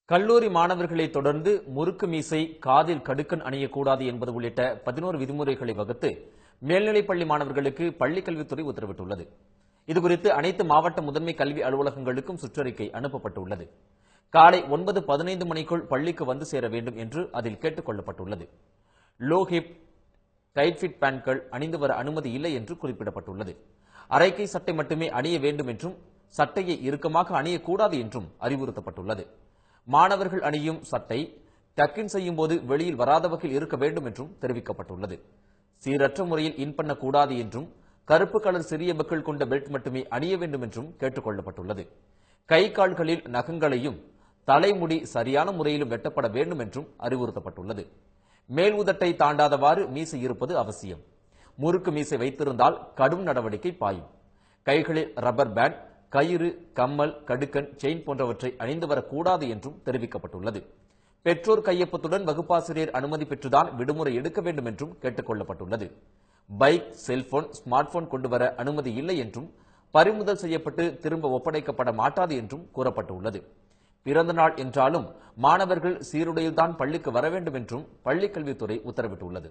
கல்லூரி மாணவர்களை தொடர்ந்து முறுக்கு மீசை, காதில் கடுக்கன் அணியக்கூடாது என்பது உள்ளிட்ட 11 விதிமுறைகளை வகுத்து மேல்நிலைப்பள்ளி மாணவர்களுக்கு பள்ளிக்கல்வித்துறை உத்தரவிட்டுள்ளது. இதுகுறித்து அனைத்து மாவட்ட முதன்மை கல்வி அலுவலகங்களுக்கும் சுற்றறிக்கை அனுப்பப்பட்டுள்ளது. காலை 9:15 மணிக்குள் பள்ளிக்கு வந்து சேர வேண்டும் என்று அதில் கேட்டுக் கொள்ளப்பட்டுள்ளது. லோ ஹிப், டைட் ஃபிட் பேண்ட்கள் அணிந்து வர அனுமதி இல்லை என்று குறிப்பிடப்பட்டுள்ளது. அரைக்கை சட்டை மட்டுமே அணிய வேண்டும் என்றும், சட்டையை இறுக்கமாக அணியக்கூடாது என்றும் அறிவுறுத்தப்பட்டுள்ளது. மாணவர்கள் அணியும் சட்டை டக்கின் செய்யும் போது வெளியில் வராத வகையில் இருக்க வேண்டும் என்றும் தெரிவிக்கப்பட்டுள்ளது. சீரற்ற முறையில் இன் பண்ணக்கூடாது என்றும், கருப்பு கலர் சிறிய பக்கிள் கொண்ட பெல்ட் மட்டுமே அணிய வேண்டும் என்றும் கேட்டுக் கொள்ளப்பட்டுள்ளது. கை கால்களில் நகங்களையும் தலைமுடி சரியான முறையிலும் வெட்டப்பட வேண்டும் என்றும் அறிவுறுத்தப்பட்டுள்ளது. மேல் உதட்டை தாண்டாதவாறு மீசை இருப்பது அவசியம். முறுக்கு மீசை வைத்திருந்தால் கடும் நடவடிக்கை பாயும். கைகளில் ரப்பர் பேண்ட், கயிறு, கம்மல், கடுக்கன், செயின் போன்றவற்றை அணிந்து வரக்கூடாது என்றும் தெரிவிக்கப்பட்டுள்ளது. பெற்றோர் கையொப்பத்துடன் வகுப்பாசிரியர் அனுமதி பெற்றுதான் விடுமுறை எடுக்க வேண்டும் என்றும் கேட்டுக் கொள்ளப்பட்டுள்ளது. பைக், செல்போன், ஸ்மார்ட் போன் கொண்டு வர அனுமதி இல்லை என்றும், பறிமுதல் செய்யப்பட்டு திரும்ப ஒப்படைக்கப்பட மாட்டாது என்றும் கூறப்பட்டுள்ளது. பிறந்த நாள் என்றாலும் மாணவர்கள் சீருடையில்தான் பள்ளிக்கு வர வேண்டும் என்றும் பள்ளிக்கல்வித்துறை உத்தரவிட்டுள்ளது.